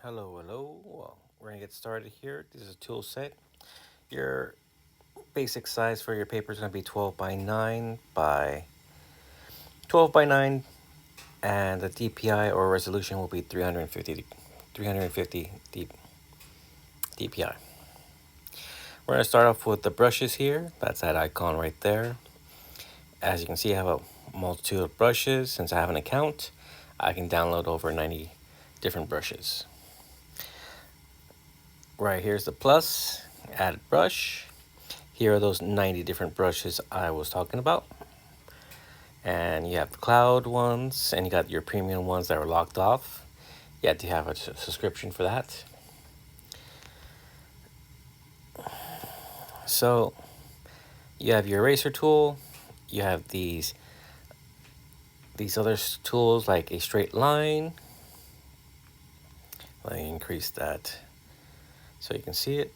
Hello. Well, we're gonna get started here. This is a tool set. Your basic size for your paper is gonna be 12 by 9 by 12 by 9, and the DPI or resolution will be 350 DPI. We're gonna start off with the brushes here. That's that icon right there. As you can see, I have a multitude of brushes. Since I have an account, I can download over 90 different brushes. Right here's the plus, add brush. Here are those 90 different brushes I was talking about. And you have the cloud ones, and you got your premium ones that are locked off. You have to have a subscription for that. So you have your eraser tool. You have these other tools like a straight line. Let me increase that so you can see it.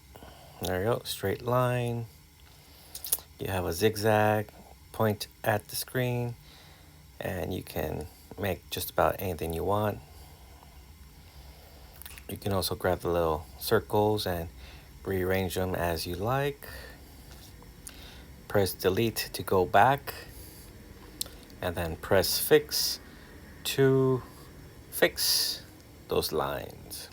There you go, straight line. You have a zigzag, point at the screen, and you can make just about anything you want. You can also grab the little circles and rearrange them as you like. Press delete to go back, and then press fix to fix those lines.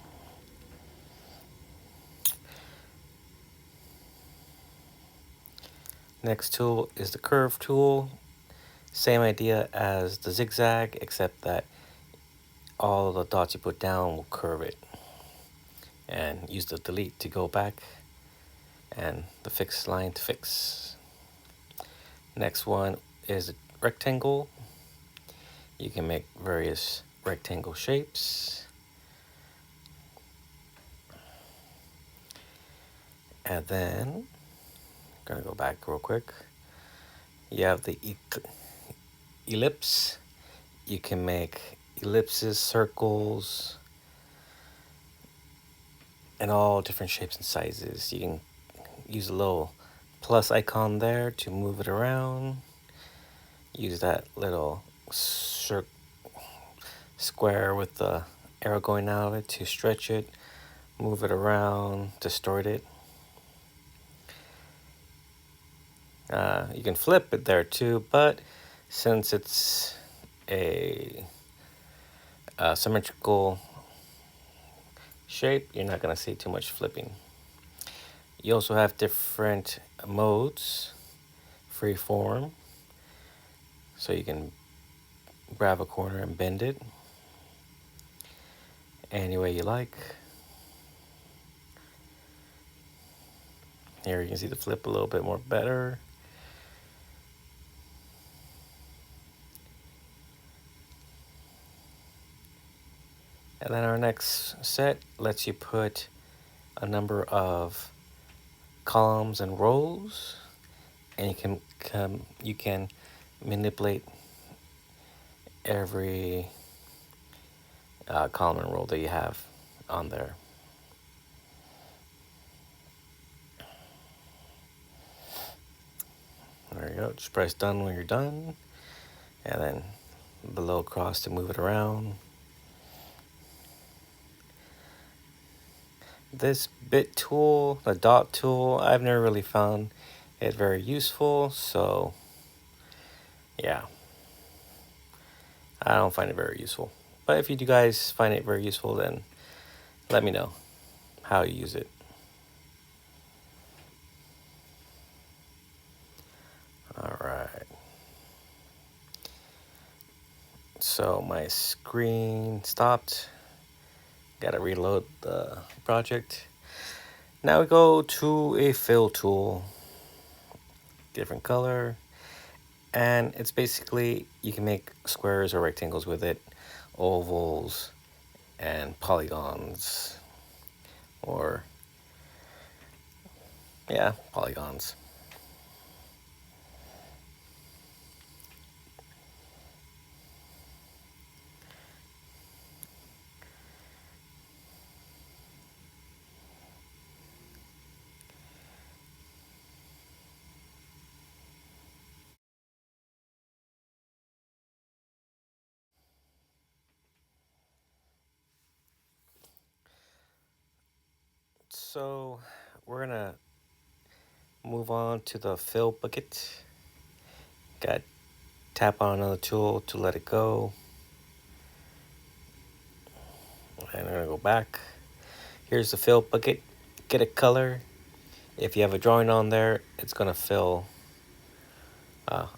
Next tool is the curve tool. Same idea as the zigzag, except that all the dots you put down will curve it. And use the delete to go back, and the fix line to fix. Next one is a rectangle. You can make various rectangle shapes. And then, I'm gonna go back real quick. You have the ellipse. You can make ellipses, circles, and all different shapes and sizes. You can use a little plus icon there to move it around. Use that little square with the arrow going out of it to stretch it, move it around, distort it. You can flip it there too, but since it's a symmetrical shape, you're not going to see too much flipping. You also have different modes, free form, so you can grab a corner and bend it any way you like. Here you can see the flip a little bit more better. And then our next set lets you put a number of columns and rows, and you can manipulate every column and row that you have on there. There you go. Just press done when you're done, and then below cross to move it around. This bit tool, the dot tool, I've never really found it very useful, so yeah, I don't find it very useful. But if you guys find it very useful, then let me know how you use it. All right. So my screen stopped. Gotta reload the project. Now we go to a fill tool, different color, and it's basically you can make squares or rectangles with it, ovals and polygons, or yeah, polygons. So we're gonna move on to the fill bucket. Got tap on another tool to let it go. And I'm gonna go back. Here's the fill bucket. Get a color. If you have a drawing on there, it's gonna fill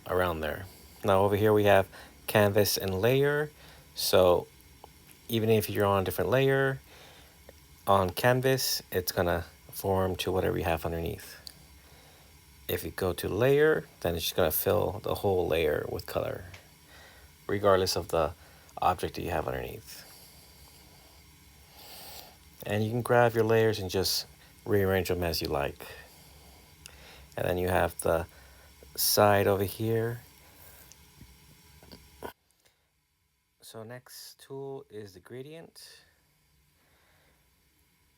around there. Now over here we have canvas and layer. So even if you're on a different layer on canvas, it's gonna form to whatever you have underneath. If you go to layer, then it's just gonna fill the whole layer with color, regardless of the object that you have underneath. And you can grab your layers and just rearrange them as you like. And then you have the side over here. So next tool is the gradient.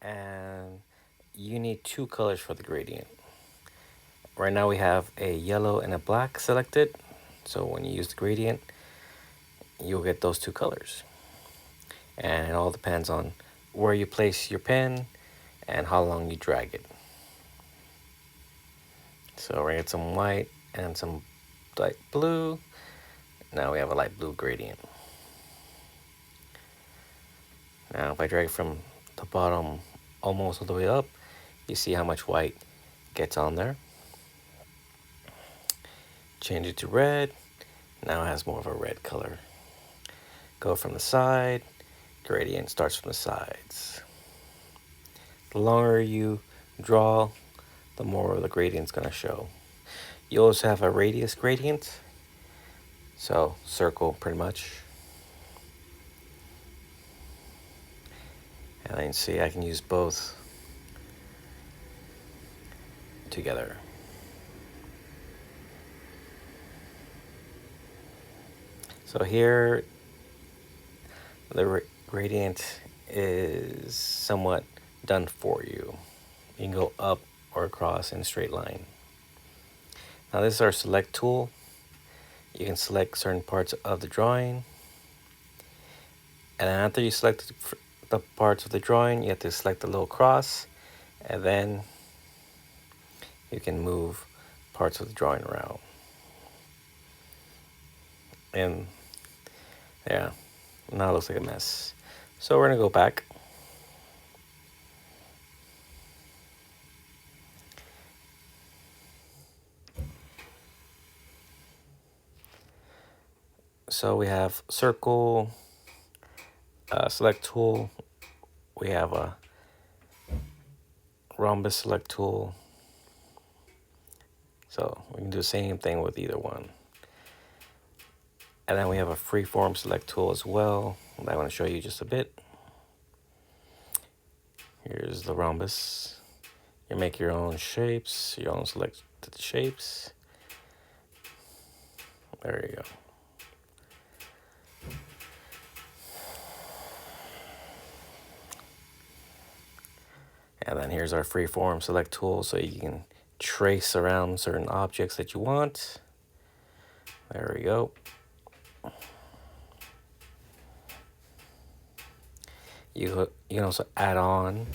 And you need two colors for the gradient. Right now we have a yellow and a black selected. So when you use the gradient, you'll get those two colors. And it all depends on where you place your pen and how long you drag it. So we're gonna get some white and some light blue. Now we have a light blue gradient. Now if I drag from the bottom almost all the way up, you see how much white gets on there. Change it to red. Now it has more of a red color. Go from the side. Gradient starts from the sides. The longer you draw, the more the gradient's gonna show. You also have a radius gradient. So circle pretty much. And then you see I can use both together. So here the gradient is somewhat done for you. You can go up or across in a straight line. Now this is our select tool. You can select certain parts of the drawing. And then after you select the parts of the drawing, you have to select the little cross, and then you can move parts of the drawing around. And yeah, now it looks like a mess. So we're gonna go back. So we have circle, select tool. We have a rhombus select tool. So we can do the same thing with either one. And then we have a freeform select tool as well that I want to show you just a bit. Here's the rhombus. You make your own shapes, your own selected shapes. There you go. And then here's our freeform select tool, so you can trace around certain objects that you want. There we go. You can also add on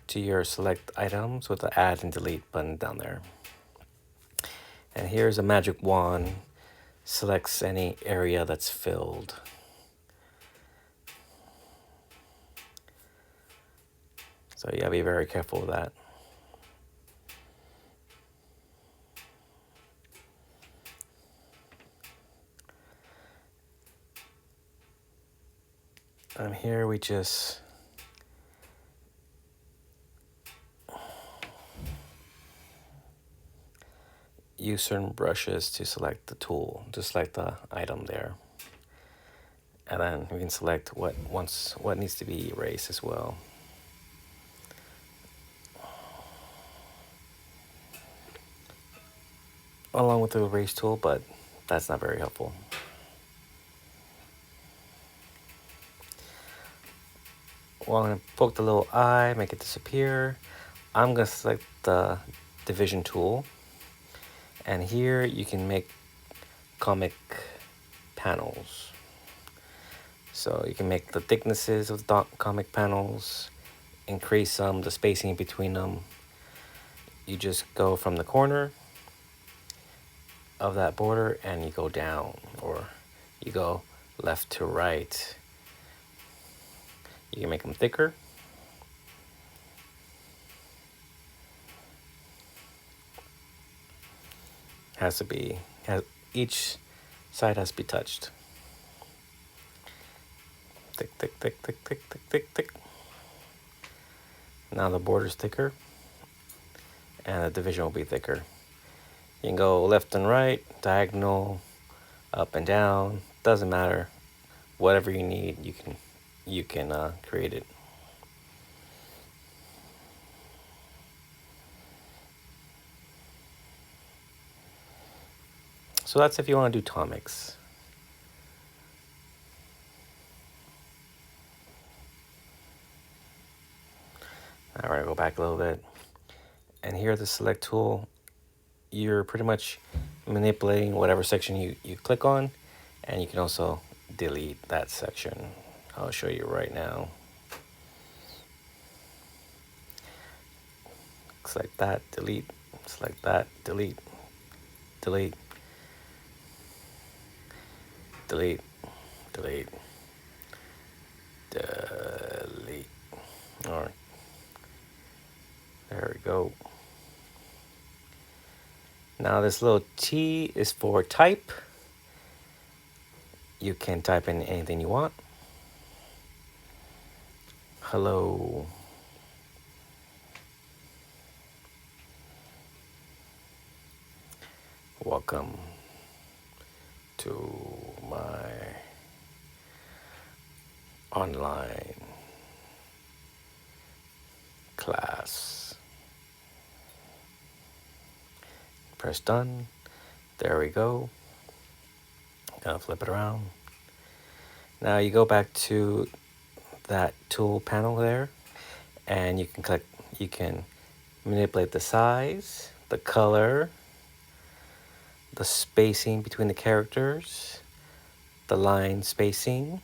to your select items with the add and delete button down there. And here's a magic wand, selects any area that's filled. So you gotta be very careful with that. And here we just use certain brushes to select the tool, to select the item there. And then we can select what needs to be erased as well. Along with the erase tool, but that's not very helpful. Well, I'm gonna poke the little eye, make it disappear. I'm gonna select the division tool. And here you can make comic panels. So you can make the thicknesses of the comic panels increase the spacing between them, you just go from the corner of that border and you go down, or you go left to right. You can make them thicker. Each side has to be touched. Thick, thick, thick, thick, thick, thick, thick, thick. Now the border's thicker and the division will be thicker. You can go left and right, diagonal, up and down, doesn't matter. Whatever you need, you can create it. So that's if you want to do comics. All right, go back a little bit. And here, the select tool, you're pretty much manipulating whatever section you click on, and you can also delete that section. I'll show you right now. Select that, delete, select that, delete, delete, delete, delete, delete. All right, there we go. Now this little T is for type. You can type in anything you want. Hello. Welcome to my online class. Press done. There we go. Gonna flip it around. Now you go back to that tool panel there, and you can manipulate the size, the color, the spacing between the characters, the line spacing,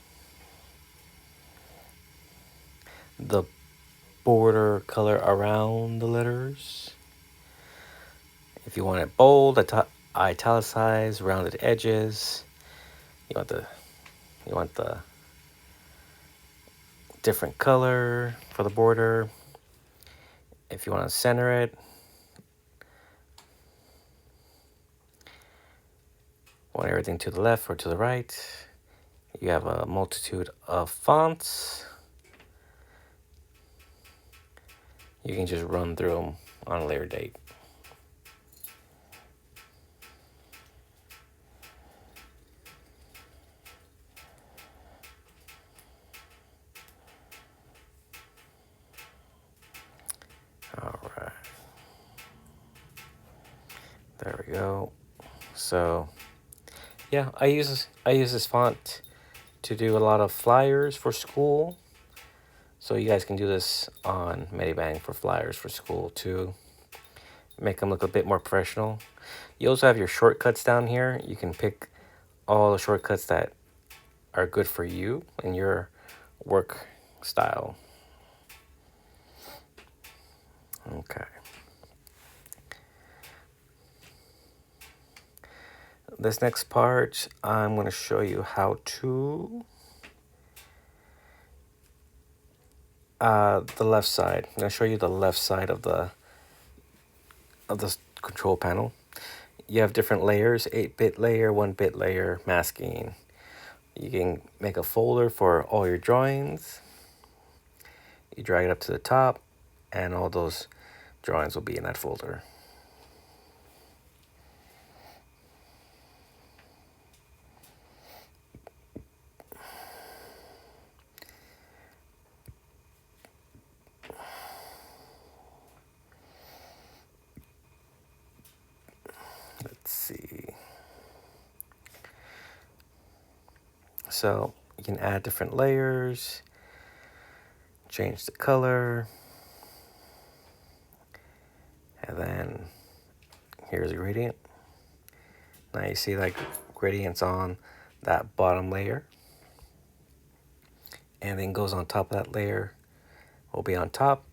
the border color around the letters. If you want it bold, italicized, rounded edges, you want the different color for the border. If you want to center it, want everything to the left or to the right. You have a multitude of fonts. You can just run through them on a later date. All right. There we go. So, yeah, I use this font to do a lot of flyers for school. So you guys can do this on MediBang for flyers for school too. Make them look a bit more professional. You also have your shortcuts down here. You can pick all the shortcuts that are good for you and your work style. Okay. This next part, I'm going to show you how to the left side. I'm going to show you the left side of the control panel. You have different layers: 8-bit layer, 1-bit layer, masking. You can make a folder for all your drawings. You drag it up to the top, and all those drawings will be in that folder. Let's see. So you can add different layers, change the color, and then here's a gradient. Now you see like gradients on that bottom layer, and then goes on top of that layer will be on top.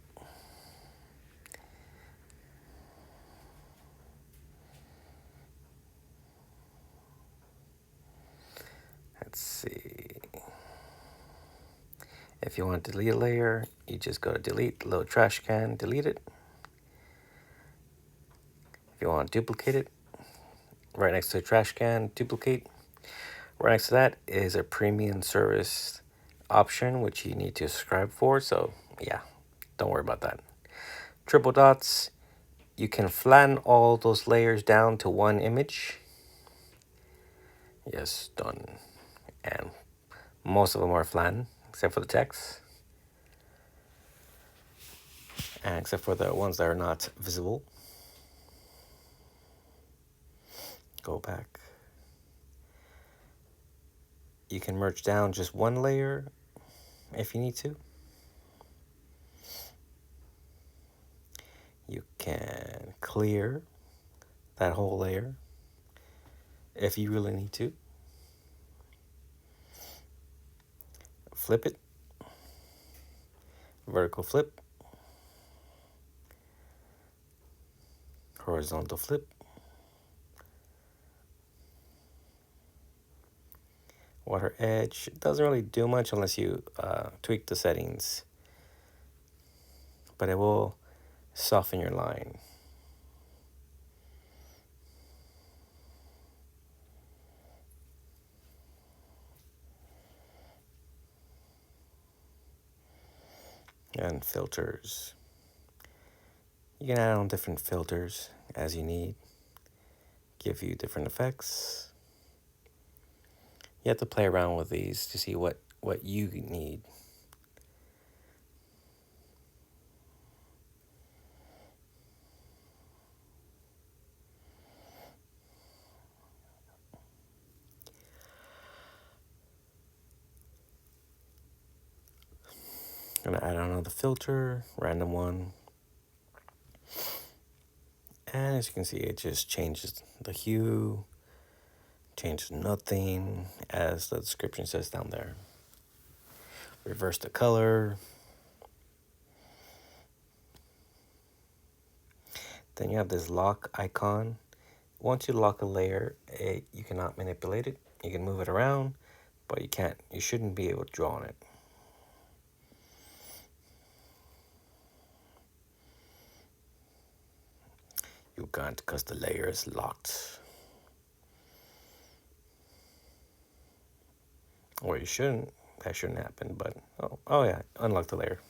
Let's see. If you want to delete a layer, you just go to delete, little trash can, delete it. If you want to duplicate it, right next to the trash can, duplicate. Right next to that is a premium service option, which you need to subscribe for. So yeah, don't worry about that. Triple dots, you can flatten all those layers down to one image. Yes, done. And most of them are flattened, except for the text. And except for the ones that are not visible. Go back. You can merge down just one layer if you need to. You can clear that whole layer if you really need to. Flip it. Vertical flip. Horizontal flip. Water edge doesn't really do much unless you tweak the settings, but it will soften your line. And filters. You can add on different filters as you need. Give you different effects. You have to play around with these to see what you need. Gonna add on another filter, random one. And as you can see, it just changes the hue, changes nothing, as the description says down there. Reverse the color. Then you have this lock icon. Once you lock a layer, you cannot manipulate it. You can move it around, but you shouldn't be able to draw on it. You can't because the layer is locked. Or you shouldn't. That shouldn't happen, but oh yeah, unlock the layer.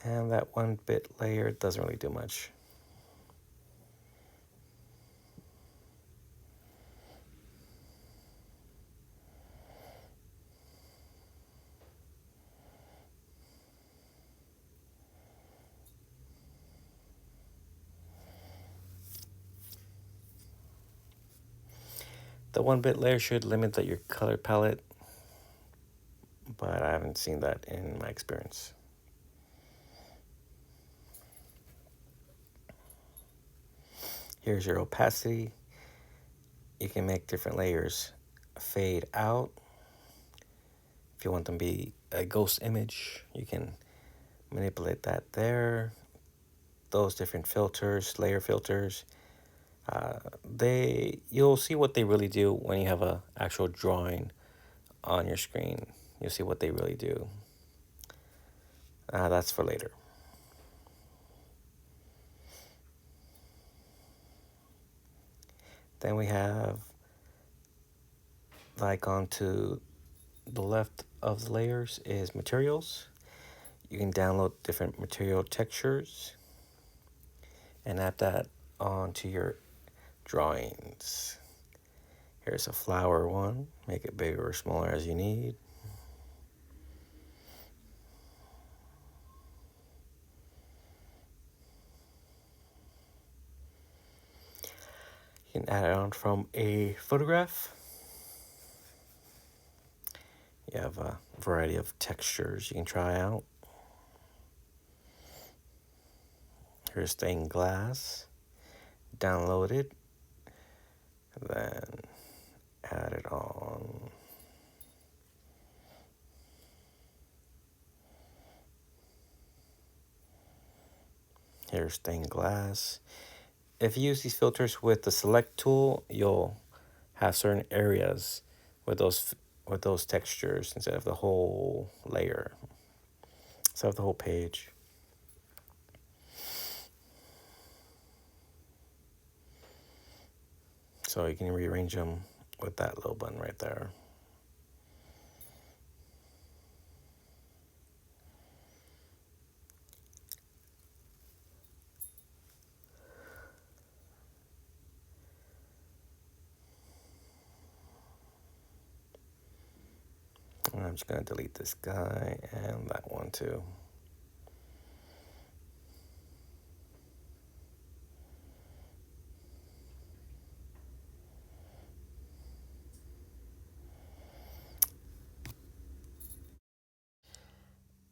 And that 1-bit layer doesn't really do much. The 1-bit layer should limit your color palette, but I haven't seen that in my experience. Here's your opacity. You can make different layers fade out. If you want them to be a ghost image, you can manipulate that there. Those different filters, layer filters, you'll see what they really do when you have an actual drawing on your screen. You'll see what they really do. That's for later. Then we have the icon to the left of the layers is materials. You can download different material textures and add that onto your drawings. Here's a flower one. Make it bigger or smaller as you need. You can add it on from a photograph. You have a variety of textures you can try out. Here's stained glass, download it, then add it on. Here's stained glass. If you use these filters with the select tool, you'll have certain areas with those textures instead of the whole layer, instead of the whole page. So you can rearrange them with that little button right there. And I'm just going to delete this guy and that one too.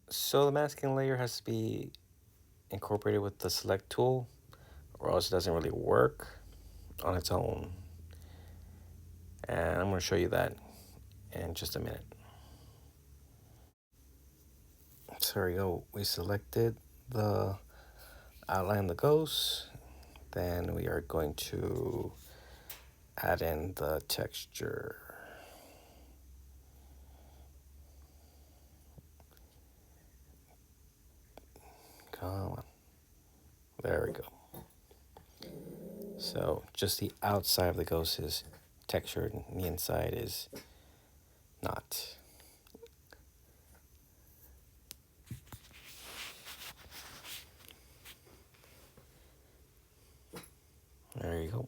So the masking layer has to be incorporated with the select tool, or else it doesn't really work on its own. And I'm going to show you that in just a minute. So there we go. We selected the outline of the ghost. Then we are going to add in the texture. Come on. There we go. So just the outside of the ghost is textured and the inside is not. There you go.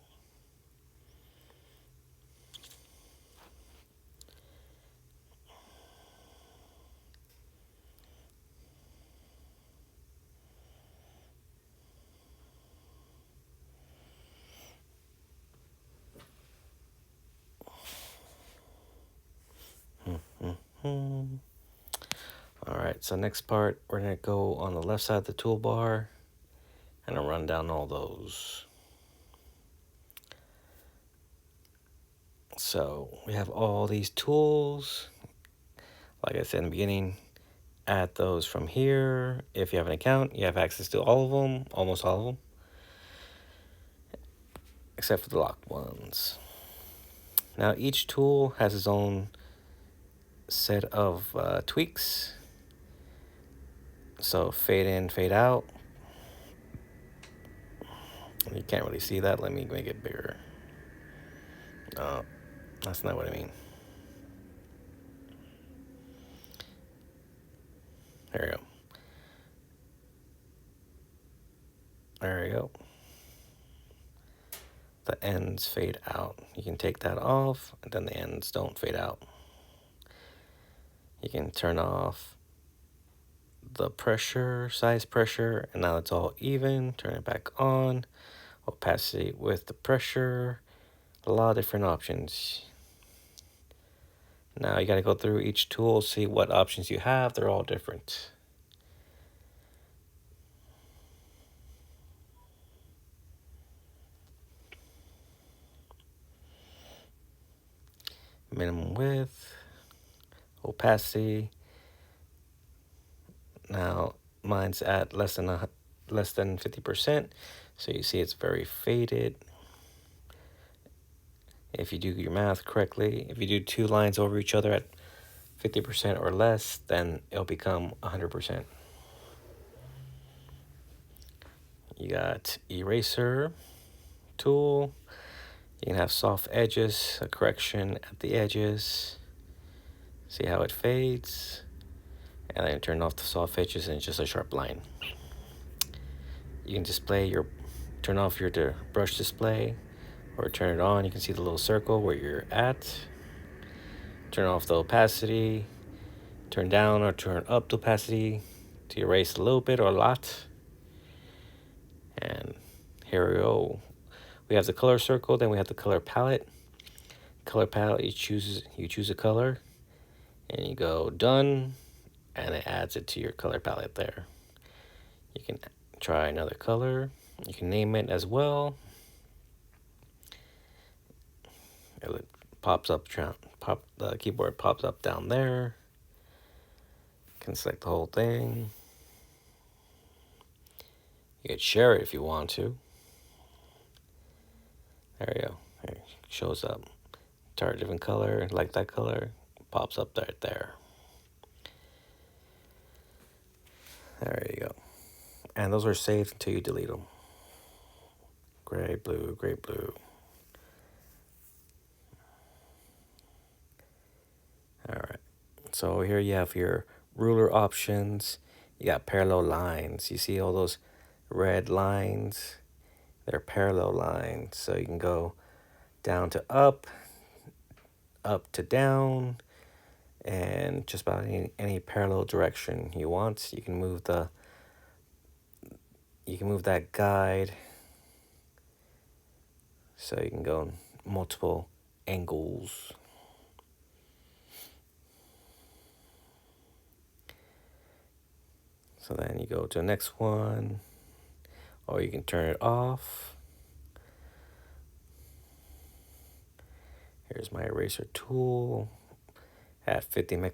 All right, so next part, we're gonna go on the left side of the toolbar and I'll run down all those. So we have all these tools. Like I said in the beginning, add those from here. If you have an account, you have access to all of them, almost all of them, except for the locked ones. Now each tool has its own set of tweaks. So fade in, fade out. You can't really see that. Let me make it bigger. No, that's not what I mean. There you go. There you go. The ends fade out. You can take that off, and then the ends don't fade out. You can turn off the pressure, size pressure, and now it's all even. Turn it back on. Opacity with the pressure. A lot of different options. Now you got to go through each tool, see what options you have. They're all different. Minimum width, opacity. Now mine's at less than 50%, so you see it's very faded. If you do your math correctly, if you do two lines over each other at 50% or less, then it'll become 100%. You got eraser tool. You can have soft edges, a correction at the edges. See how it fades? And then turn off the soft edges and just a sharp line. You can turn off your brush display or turn it on. You can see the little circle where you're at. Turn off the opacity. Turn down or turn up the opacity to erase a little bit or a lot. And here we go. We have the color circle, then we have the color palette. Color palette, you choose a color, and you go done, and it adds it to your color palette there. You can try another color. You can name it as well. It pops up, the keyboard pops up down there. You can select the whole thing. You could share it if you want to. There you go. It shows up. Target different color, like that color, pops up right there. There you go. And those are saved until you delete them. Gray, blue, gray, blue. All right. So here you have your ruler options. You got parallel lines. You see all those red lines? They're parallel lines. So you can go down to up to down, and just about any parallel direction you want. You can move that guide, so you can go in multiple angles. So then you go to the next one, or you can turn it off. Here's my eraser tool at 500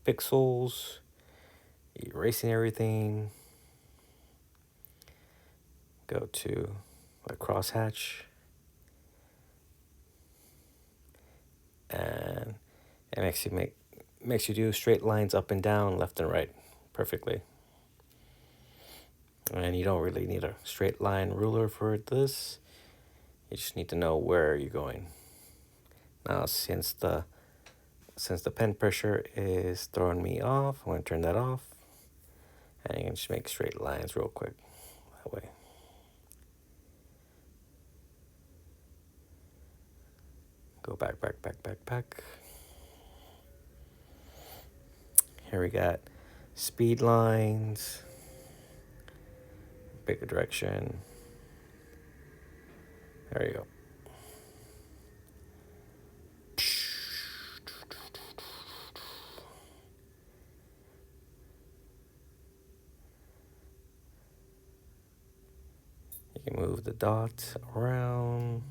pixels, erasing everything. Go to a crosshatch, and it makes you do straight lines up and down, left and right, perfectly. And you don't really need a straight line ruler for this. You just need to know where you're going. Now, since the pen pressure is throwing me off, I'm going to turn that off. And you can just make straight lines real quick that way. Go back. Here we got speed lines, bigger direction. There you go. You can move the dots around.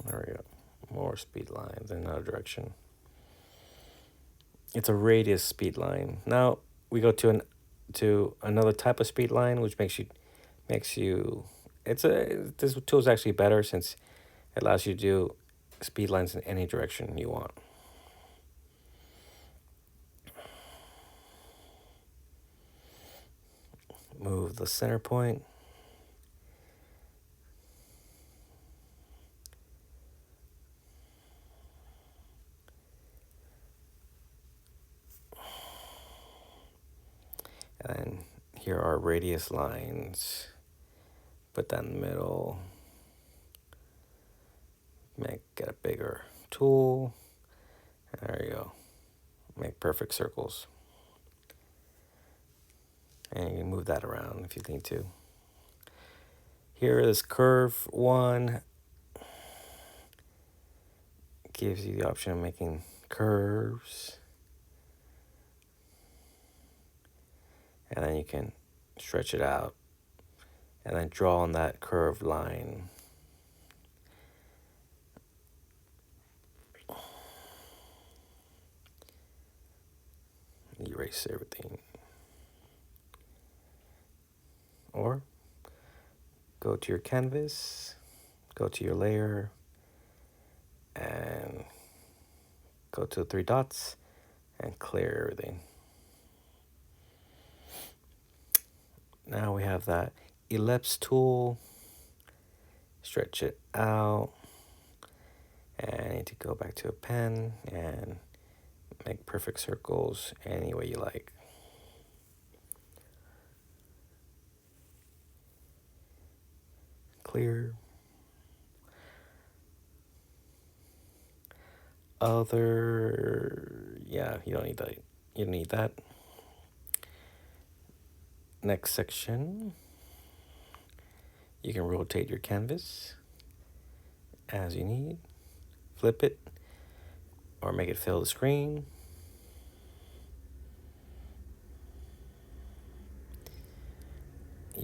There we go. More speed lines in another direction. It's a radius speed line. Now we go to another type of speed line, which makes you. This tool is actually better since it allows you to do speed lines in any direction you want. Move the center point. And here are radius lines. Put that in the middle. Get a bigger tool. There you go. Make perfect circles. And you can move that around if you need to. Here is curve one. Gives you the option of making curves. And then you can stretch it out and then draw on that curved line. Erase everything. Or go to your canvas, go to your layer, and go to the three dots and clear everything. Now we have that ellipse tool. Stretch it out. And I need to go back to a pen and make perfect circles any way you like. Clear. Yeah, you don't need that. You don't need that. Next section, you can rotate your canvas as you need. Flip it or make it fill the screen.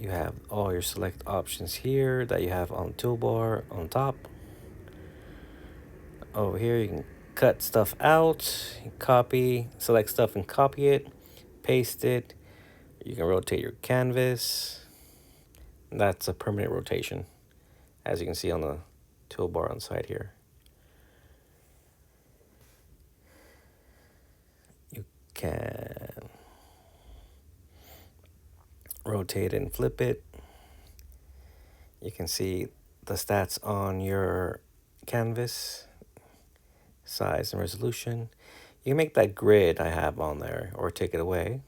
You have all your select options here that you have on the toolbar on top. Over here you can cut stuff out, copy, select stuff and copy it, paste it. You can rotate your canvas. That's a permanent rotation, as you can see on the toolbar on the side here. You can rotate and flip it. You can see the stats on your canvas, size and resolution. You can make that grid I have on there or take it away.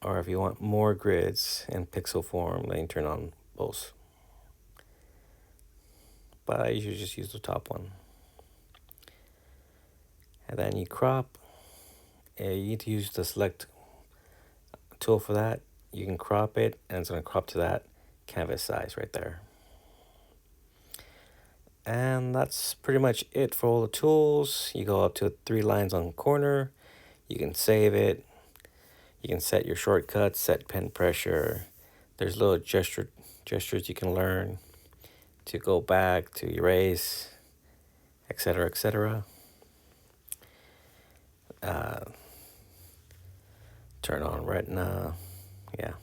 Or if you want more grids in pixel form, then you turn on both. But I usually just use the top one. And then you crop. You need to use the select tool for that. You can crop it, and it's going to crop to that canvas size right there. And that's pretty much it for all the tools. You go up to 3 lines on the corner. You can save it. You can set your shortcuts, set pen pressure. There's little gestures you can learn to go back, to erase, etc., etc. Turn on Retina. Yeah.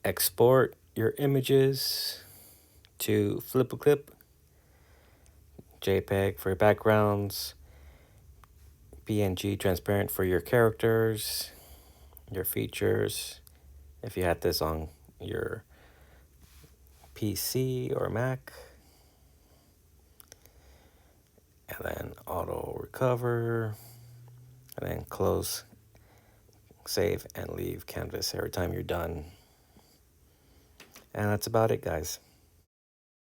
Export your images to Flip-a-Clip, JPEG for your backgrounds, PNG transparent for your characters, your features. If you had this on your PC or Mac, and then auto recover, and then close, save, and leave canvas every time you're done. And that's about it, guys.